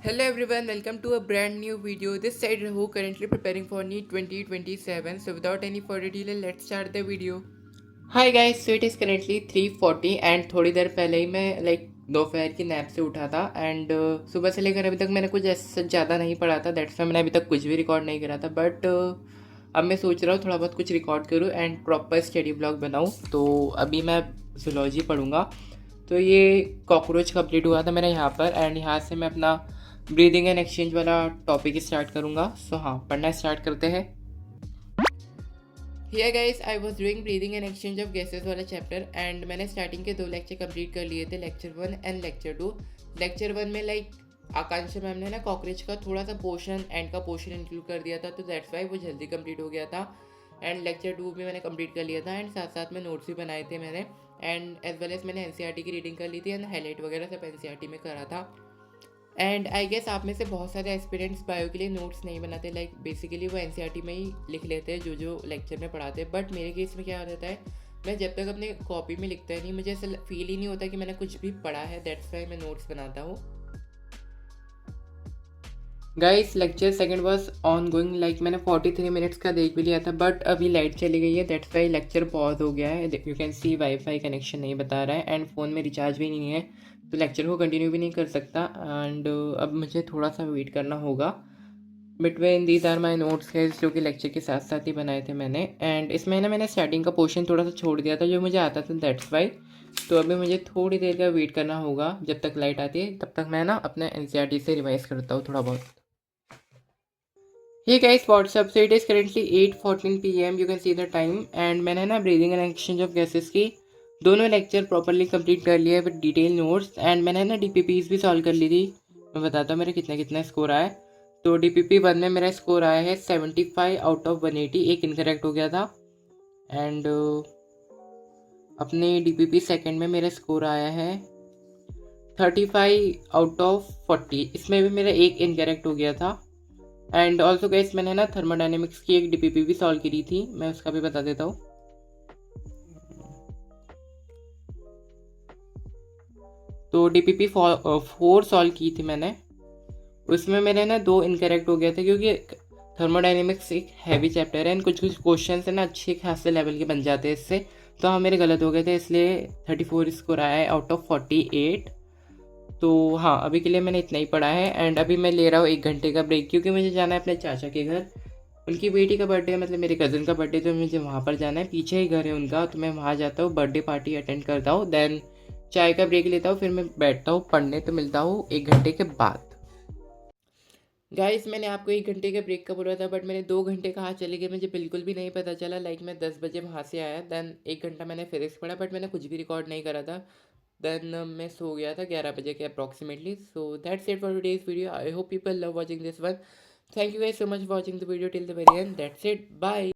Hello everyone, welcome to a brand new video. This side Rahu currently preparing for NEET 2027. So without any further delay, let's start the video. Hi guys, so it is currently 3:40 and थोड़ी देर पहले ही मैं दोपहर की nap से उठा था and सुबह से लेकर अभी तक मैंने कुछ ऐसा ज़्यादा नहीं पढ़ा था। दैट्स वाई मैंने अभी तक कुछ भी रिकॉर्ड नहीं करा था, बट अब मैं सोच रहा हूँ थोड़ा बहुत कुछ रिकॉर्ड करूँ एंड प्रॉपर स्टडी ब्लॉग बनाऊँ। तो अभी मैं जूलॉजी पढ़ूँगा। तो ये कॉकरोच कंप्लीट हुआ था मेरा यहाँ पर एंड यहाँ से मैं अपना ब्रीदिंग एंड एक्सचेंज वाला टॉपिक स्टार्ट करूँगा। सो हाँ, पढ़ना स्टार्ट करते हैं। Here guys, I was doing breathing and exchange of gases वाला चैप्टर एंड मैंने स्टार्टिंग के 2 लेक्चर कंप्लीट कर लिए थे, लेक्चर 1 एंड लेक्चर 2। लेक्चर 1 में आकांक्षा मैम ने ना कॉकरोच का थोड़ा सा पोर्शन एंड का पोर्शन इंक्लूड कर दिया था, तो दैट्स वाई वो जल्दी कंप्लीट हो गया था। एंड लेक्चर 2 भी मैंने कंप्लीट कर लिया था एंड साथ साथ में नोट्स भी बनाए थे मैंने, एंड एज वेल एज मैंने एनसीईआरटी की रीडिंग कर ली थी एंड हाईलाइट वगैरह सब एनसीईआरटी में करा था। एंड आई गेस आप में से बहुत सारे एस्पिरेंट्स बायो के लिए नोट्स नहीं बनाते, बेसिकली वो एनसीईआरटी में ही लिख लेते हैं जो जो लेक्चर में पढ़ाते हैं। बट मेरे केस में क्या रहता है, मैं जब तक अपने कॉपी में लिखता ही नहीं, मुझे ऐसा फील ही नहीं होता कि मैंने कुछ भी पढ़ा है। दैट्स वाई मैं नोट्स बनाता हूँ। Guys, lecture second was on going, मैंने 43 मिनट्स का देख भी लिया था, बट अभी लाइट चली गई है। दैट्स वाई लेक्चर पॉज हो गया है। You can see wifi connection नहीं बता रहा है एंड फ़ोन में रिचार्ज भी नहीं है, तो लेक्चर को कंटिन्यू भी नहीं कर सकता। एंड अब मुझे थोड़ा सा वेट करना होगा। Between these are my notes है जो कि लेक्चर के साथ साथ ही बनाए थे मैंने। एंड इसमें ना मैंने स्टार्टिंग का पोर्शन थोड़ा सा छोड़ दिया था जो मुझे आता था, दैट्स वाई। तो अभी मुझे थोड़ी देर का वेट करना होगा जब तक लाइट आती है, तब तक मैं ना अपने एनसीईआरटी से रिवाइज करता हूँ थोड़ा बहुत। Hey guys, what's up? So it is currently 8:14 PM. You can see the time. And मैंने ना breathing and exchange of gases की दोनों लेक्चर प्रॉपरली कंप्लीट कर लिए विद डिटेल नोट्स एंड मैंने ना डीपीपीज भी सॉल्व कर ली थी। मैं बताता हूँ मेरे कितना कितना स्कोर आया है। तो डीपीपी 1 में मेरा स्कोर आया है 75 आउट ऑफ 180, एक इनकरेक्ट हो गया था। एंड अपने डीपीपी सेकंड में मेरा स्कोर आया है 35 आउट ऑफ 40, इसमें भी मेरा एक इनकरेक्ट हो गया था। एंड ऑल्सो गाइस, मैंने ना थर्मोडाइनमिक्स की एक डीपीपी भी सॉल्व करी थी, मैं उसका भी बता देता हूँ। तो डीपीपी 4 सॉल्व की थी मैंने, उसमें मेरे ना 2 इनकरेक्ट हो गया था क्योंकि थर्मोडाइनमिक्स एक हैवी चैप्टर है एंड कुछ कुछ क्वेश्चन है ना अच्छे खासे लेवल के बन जाते हैं इससे। तो हाँ, मेरे गलत हो गए थे, इसलिए 34 स्कोर आया है आउट ऑफ 48। तो हाँ, अभी के लिए मैंने इतना ही पढ़ा है एंड अभी मैं ले रहा हूँ 1 घंटे का ब्रेक क्योंकि मुझे जाना है अपने चाचा के घर। उनकी बेटी का बर्थडे है, मतलब मेरे कज़न का बर्थडे, तो मुझे वहाँ पर जाना है। पीछे ही घर है उनका, तो मैं वहाँ जाता हूँ, बर्थडे पार्टी अटेंड करता हूँ, देन चाय का ब्रेक लेता हूँ, फिर मैं बैठता हूँ पढ़ने। तो मिलता हूँ 1 घंटे के बाद। गाइस, मैंने आपको 1 घंटे के ब्रेक का बोला था, बट मैंने 2 घंटे कहाँ चले गए मुझे बिल्कुल भी नहीं पता चला। मैं 10 बजे वहाँ से आया, देन 1 घंटा मैंने फिजिक्स पढ़ा, बट मैंने कुछ भी रिकॉर्ड नहीं करा था। देन मैं सो गया था 11 बजे के approximately. So that's it for today's video. I hope people love watching this one. Thank you guys so much for watching the video till the very end. That's it, bye.